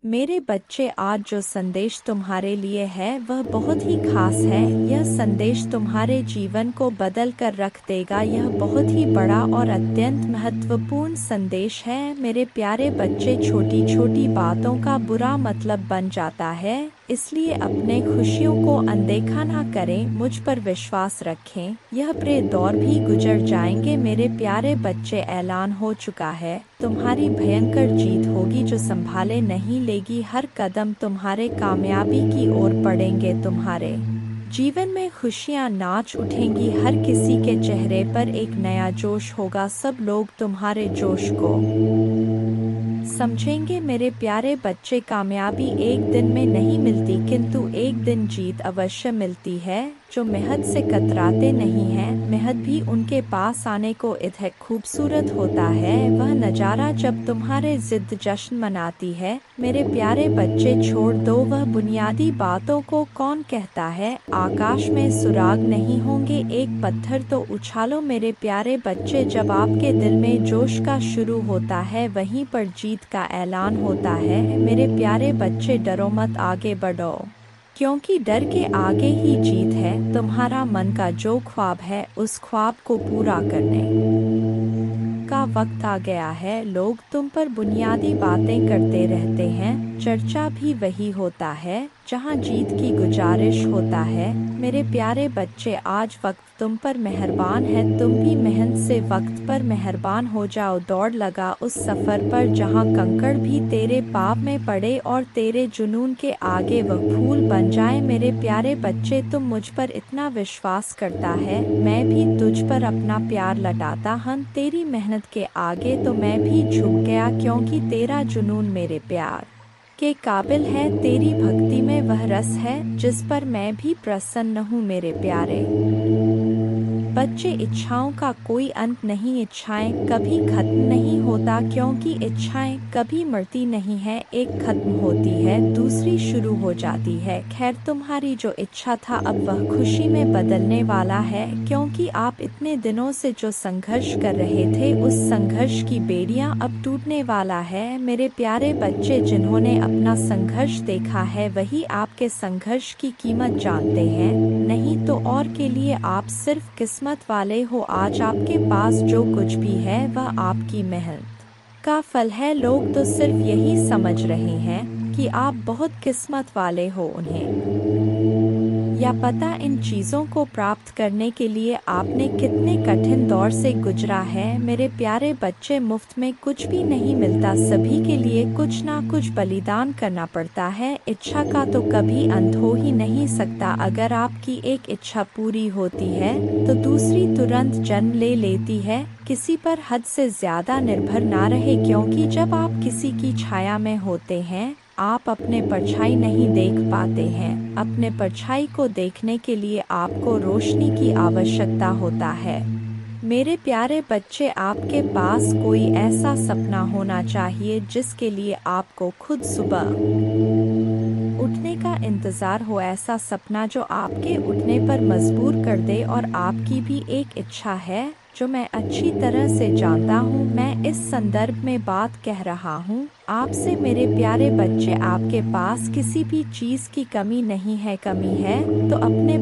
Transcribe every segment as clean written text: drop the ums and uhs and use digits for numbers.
मेरे बच्चे, आज जो संदेश तुम्हारे लिए है वह बहुत ही खास है। यह संदेश तुम्हारे जीवन को बदल कर रख देगा। यह बहुत ही बड़ा और अत्यंत महत्वपूर्ण संदेश है। मेरे प्यारे बच्चे, छोटी छोटी बातों का बुरा मतलब बन जाता है, इसलिए अपने खुशियों को अनदेखा ना करें। मुझ पर विश्वास रखें, यह बुरे दौर भी गुजर जाएंगे। मेरे प्यारे बच्चे, ऐलान हो चुका है, तुम्हारी भयंकर जीत होगी जो संभाले नहीं लेगी। हर कदम तुम्हारे कामयाबी की ओर पड़ेंगे। तुम्हारे जीवन में खुशियां नाच उठेंगी। हर किसी के चेहरे पर एक नया जोश होगा। सब लोग तुम्हारे जोश को समझेंगे। मेरे प्यारे बच्चे, कामयाबी एक दिन में नहीं मिलती, किंतु एक दिन जीत अवश्य मिलती है। जो मेहनत से कतराते नहीं हैं, मेहनत भी उनके पास आने को इतना खूबसूरत होता है। वह नज़ारा जब तुम्हारे जिद जश्न मनाती है। मेरे प्यारे बच्चे, छोड़ दो वह बुनियादी बातों को। कौन कहता है आकाश में सुराग नहीं होंगे, एक पत्थर तो उछालो। मेरे प्यारे बच्चे, जब आपके दिल में जोश का शुरू होता है, वहीं पर जीत का ऐलान होता है। मेरे प्यारे बच्चे, डरो मत, आगे बढ़ो, क्योंकि डर के आगे ही जीत है। तुम्हारा मन का जो ख्वाब है, उस ख्वाब को पूरा करने का वक्त आ गया है। लोग तुम पर बुनियादी बातें करते रहते हैं, चर्चा भी वही होता है जहां जीत की गुजारिश होता है। मेरे प्यारे बच्चे, आज वक्त तुम पर मेहरबान है। तुम भी मेहनत से वक्त पर मेहरबान हो जाओ। दौड़ लगा उस सफ़र पर जहां कंकड़ भी तेरे पाँव में पड़े और तेरे जुनून के आगे वह फूल बन जाए। मेरे प्यारे बच्चे, तुम मुझ पर इतना विश्वास करता है, मैं भी तुझ पर अपना प्यार लौटाता हूं। तेरी मेहनत के आगे तो मैं भी झुक गया, क्योंकि तेरा जुनून मेरे प्यार के काबिल है। तेरी भक्ति में वह रस है जिस पर मैं भी प्रसन्न हूँ। मेरे प्यारे बच्चे, इच्छाओं का कोई अंत नहीं। इच्छाएं कभी खत्म नहीं होता, क्योंकि इच्छाएं कभी मरती नहीं है। एक खत्म होती है, दूसरी शुरू हो जाती है। खैर, तुम्हारी जो इच्छा था अब वह खुशी में बदलने वाला है, क्योंकि आप इतने दिनों से जो संघर्ष कर रहे थे, उस संघर्ष की बेड़ियां अब टूटने वाला है। मेरे प्यारे बच्चे, जिन्होंने अपना संघर्ष देखा है, वही आपके संघर्ष की कीमत जानते हैं। नहीं तो और के लिए आप सिर्फ किस्मत वाले हो। आज आपके पास जो कुछ भी है, वह आपकी मेहनत का फल है। लोग तो सिर्फ यही समझ रहे हैं कि आप बहुत किस्मत वाले हो। उन्हें या पता इन चीज़ों को प्राप्त करने के लिए आपने कितने कठिन दौर से गुजरा है। मेरे प्यारे बच्चे, मुफ्त में कुछ भी नहीं मिलता, सभी के लिए कुछ ना कुछ बलिदान करना पड़ता है। इच्छा का तो कभी अंत हो ही नहीं सकता। अगर आपकी एक इच्छा पूरी होती है तो दूसरी तुरंत जन्म ले लेती है। किसी पर हद से ज़्यादा निर्भर ना रहे, क्योंकि जब आप किसी की छाया में होते हैं, आप अपने परछाई नहीं देख पाते हैं। अपने परछाई को देखने के लिए आपको रोशनी की आवश्यकता होता है। मेरे प्यारे बच्चे, आपके पास कोई ऐसा सपना होना चाहिए जिसके लिए आपको खुद सुबह उठने का इंतज़ार हो। ऐसा सपना जो आपके उठने पर मजबूर कर दे। और आपकी भी एक इच्छा है जो मैं अच्छी तरह से जानता हूँ। मैं इस संदर्भ में बात कह रहा हूँ आपसे। मेरे प्यारे बच्चे, आपके पास किसी भी चीज़ की कमी नहीं है। कमी है तो अपने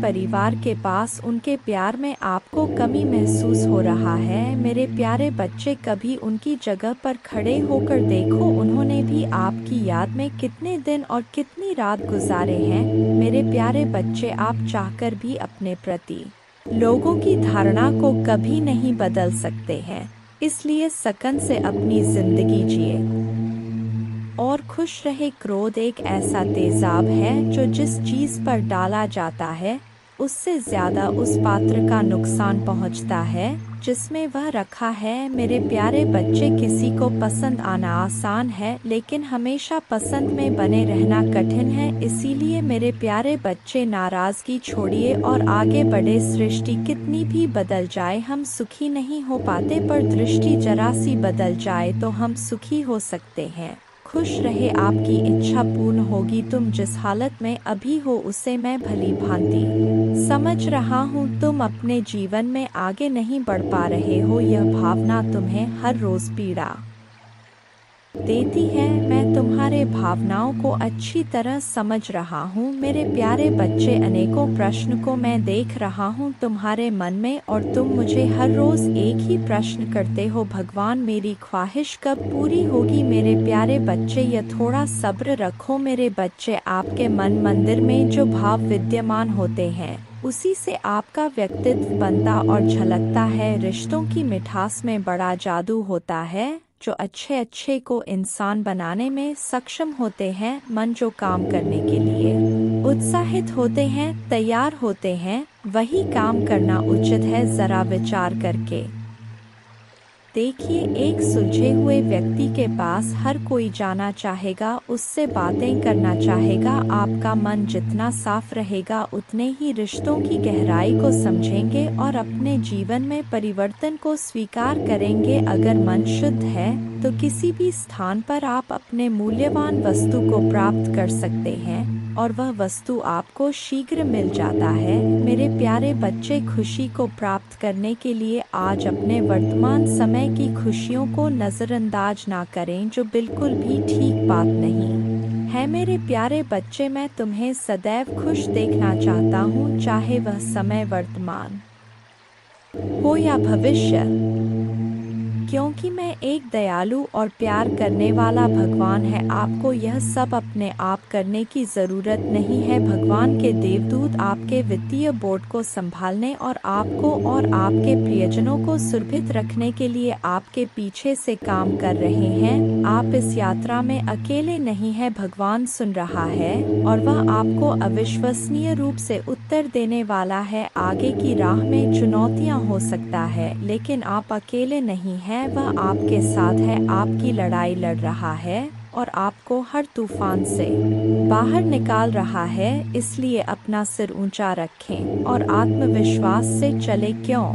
परिवार के पास उनके प्यार में आपको कमी महसूस हो रहा है। मेरे प्यारे बच्चे, कभी उनकी जगह पर खड़े होकर देखो। उन्होंने भी आपकी याद में कितने दिन और कितनी रात गुजारे हैं। मेरे प्यारे बच्चे, आप चाहकर भी अपने प्रति लोगों की धारणा को कभी नहीं बदल सकते हैं, इसलिए सकन से अपनी जिंदगी जिए और खुश रहे। क्रोध एक ऐसा तेजाब है जो जिस चीज़ पर डाला जाता है, उससे ज़्यादा उस पात्र का नुकसान पहुंचता है जिसमें वह रखा है। मेरे प्यारे बच्चे, किसी को पसंद आना आसान है, लेकिन हमेशा पसंद में बने रहना कठिन है। इसीलिए मेरे प्यारे बच्चे, नाराज़गी छोड़िए और आगे बढ़े। सृष्टि कितनी भी बदल जाए, हम सुखी नहीं हो पाते, पर दृष्टि जरा सी बदल जाए तो हम सुखी हो सकते हैं। खुश रहे, आपकी इच्छा पूर्ण होगी। तुम जिस हालत में अभी हो उसे मैं भली भांति समझ रहा हूँ। तुम अपने जीवन में आगे नहीं बढ़ पा रहे हो, यह भावना तुम्हें हर रोज पीड़ा देती है। मैं तुम्हारे भावनाओं को अच्छी तरह समझ रहा हूँ। मेरे प्यारे बच्चे, अनेकों प्रश्न को मैं देख रहा हूँ तुम्हारे मन में, और तुम मुझे हर रोज एक ही प्रश्न करते हो, भगवान मेरी ख्वाहिश कब पूरी होगी। मेरे प्यारे बच्चे, यह थोड़ा सब्र रखो मेरे बच्चे। आपके मन मंदिर में जो भाव विद्यमान होते हैं उसी से आपका व्यक्तित्व बनता और झलकता है। रिश्तों की मिठास में बड़ा जादू होता है। जो अच्छे अच्छे को इंसान बनाने में सक्षम होते हैं, मन जो काम करने के लिए उत्साहित होते हैं, तैयार होते हैं, वही काम करना उचित है। जरा विचार करके देखिए, एक सुलझे हुए व्यक्ति के पास हर कोई जाना चाहेगा, उससे बातें करना चाहेगा। आपका मन जितना साफ रहेगा, उतने ही रिश्तों की गहराई को समझेंगे और अपने जीवन में परिवर्तन को स्वीकार करेंगे। अगर मन शुद्ध है तो किसी भी स्थान पर आप अपने मूल्यवान वस्तु को प्राप्त कर सकते हैं, और वह वस्तु आपको शीघ्र मिल जाता है। मेरे प्यारे बच्चे, खुशी को प्राप्त करने के लिए आज अपने वर्तमान समय की खुशियों को नज़रअंदाज ना करें, जो बिल्कुल भी ठीक बात नहीं है। मेरे प्यारे बच्चे, मैं तुम्हें सदैव खुश देखना चाहता हूँ, चाहे वह समय वर्तमान हो या भविष्य, क्योंकि मैं एक दयालु और प्यार करने वाला भगवान है। आपको यह सब अपने आप करने की ज़रूरत नहीं है। भगवान के देवदूत आपके वित्तीय बोर्ड को संभालने और आपको और आपके प्रियजनों को सुरक्षित रखने के लिए आपके पीछे से काम कर रहे हैं। आप इस यात्रा में अकेले नहीं हैं, भगवान सुन रहा है और वह आपको अविश्वसनीय रूप से उत्तर देने वाला है। आगे की राह में चुनौतियाँ हो सकता है, लेकिन आप अकेले नहीं हैं, वह आपके साथ है, आपकी लड़ाई लड़ रहा है और आपको हर तूफान से बाहर निकाल रहा है। इसलिए अपना सिर ऊंचा रखें और आत्मविश्वास से चले। क्यों?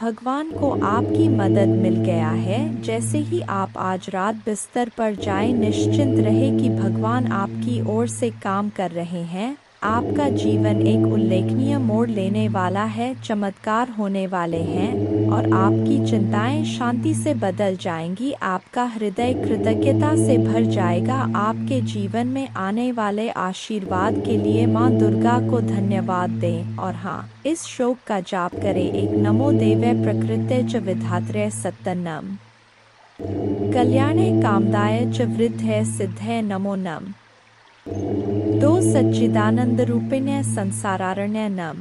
भगवान को आपकी मदद मिल गया है। जैसे ही आप आज रात बिस्तर पर जाएं, निश्चिंत रहे कि भगवान आपकी ओर से काम कर रहे हैं। आपका जीवन एक उल्लेखनीय मोड़ लेने वाला है, चमत्कार होने वाले हैं और आपकी चिंताएं शांति से बदल जाएंगी। आपका हृदय कृतज्ञता से भर जाएगा। आपके जीवन में आने वाले आशीर्वाद के लिए माँ दुर्गा को धन्यवाद दें। और हाँ, इस श्लोक का जाप करें। एक नमो देवे प्रकृते च विधात्रे सत्तनम कल्याणे कामदाय च वृद्धे सिद्धे नमो नम। दो सच्चिदानंद रूपिण्य संसारारण्य नम।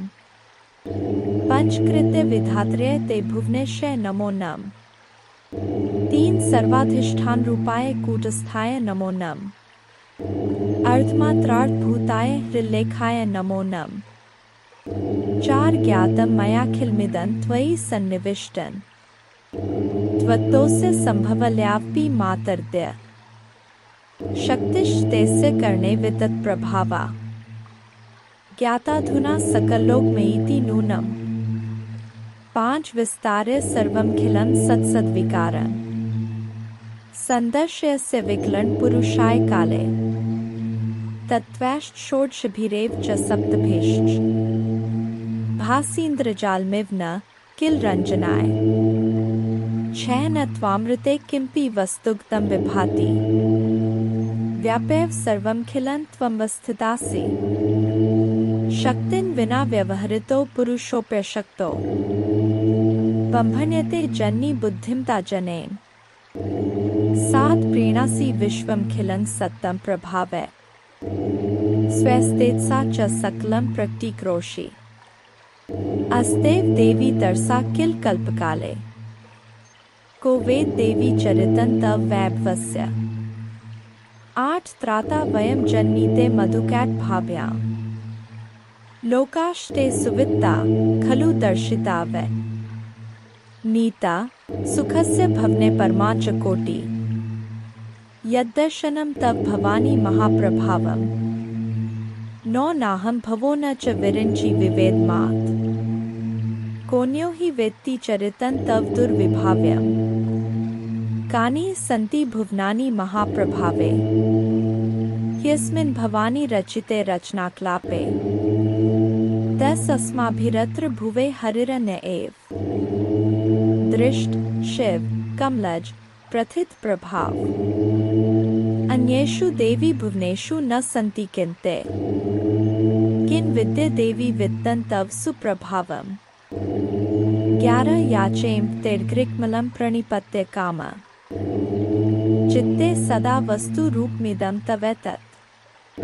पंचकृत्य विधात्रे ते भुवनेश्वर नमो नम। तीन सर्वाधिष्ठान रूपाय कूटस्थाय नमो नम। अर्धमात्रार्थ भूताय हृल्लेखाय नमो नम। चार ज्ञातम मयाखिलमिदं त्वयि सन्निविष्टन् त्वत्तोस्य संभवल्यापि मातर्द्य शक्तिश्तेस्य कर्णे वितत प्रभावा ज्ञाताधुना सकलोकमेति नूनम। पांच विस्तार्य सर्वमखिलं सत्सद्विकारं संदर्शयस्य विकलं पुरुषाय काले तत्त्वैश्च षोडशभिरेव च सप्तभेश्च भासीन्द्रजालमिव न किल रंजनाय छह न त्वामृते किंपि वस्तुगतं विभाति व्यापैव सर्वमखिलं त्वमवस्थितासि शक्तिं विना व्यवहृतो पुरुषोऽप्यशक्तो बंभन्यते जन्नी बुद्धिमता जनेन सात् प्रीणासि विश्वमखिलं सत्तं प्रभावै स्वस्तेजसा च सकलं प्रकटीकरोषि अस्तेव देवी तरसा किल कल्पकाले को वेद देवी चरितं तव वैभवस्य। आठ त्राता वयं जन्मीते मधुकैट भाव्या लोकाश्ते सुवित्ता खलु दर्शिता वै नीता सुखस्य भवने परमा च कोटि यद्दर्शनं तव भवानी महाप्रभावम् नो नाहं भवो न च विरिञ्चि विवेदमात् कोन्यो हि वेत्ति चरितं तव दुर्विभाव्यम् कानि सन्ति भुवनानि महाप्रभावे ह्यस्मिन् भवानी रचिते रचनाक्लापे तस्माभिरत्र भुवे हरिरन्य एव दृष्ट शिव कमलज प्रथित प्रभाव अन्ये येषु देवी भुवनेषु न सन्ति किन्ते किन विद्ये देवी वित्तं तव सुप्रभावम् 11 याचेम तिर्ग्रिक्मलं प्रणिपत्य काम चित्ते सदा वस्तु रूपमिदं तवेतत्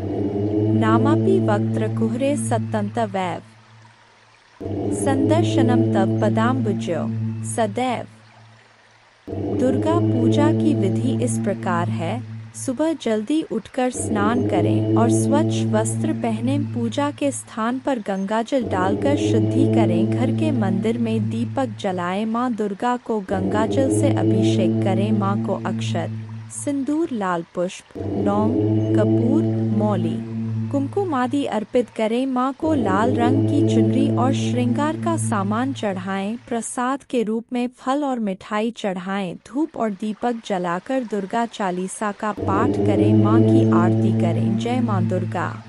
नामापि वक्त्रकुहरे सत्तं तवैव संदर्शनम तव पदाम्बुजो सदैव। दुर्गा पूजा की विधि इस प्रकार है। सुबह जल्दी उठकर स्नान करें और स्वच्छ वस्त्र पहने पूजा के स्थान पर गंगाजल डालकर शुद्धि करें। घर के मंदिर में दीपक जलाएं। माँ दुर्गा को गंगाजल से अभिषेक करें। माँ को अक्षत, सिंदूर, लाल पुष्प, लौंग, कपूर, मौली, कुमकुम आदि अर्पित करें। माँ को लाल रंग की चुनरी और श्रृंगार का सामान चढ़ाएं। प्रसाद के रूप में फल और मिठाई चढ़ाएं। धूप और दीपक जलाकर दुर्गा चालीसा का पाठ करें। माँ की आरती करें। जय माँ दुर्गा।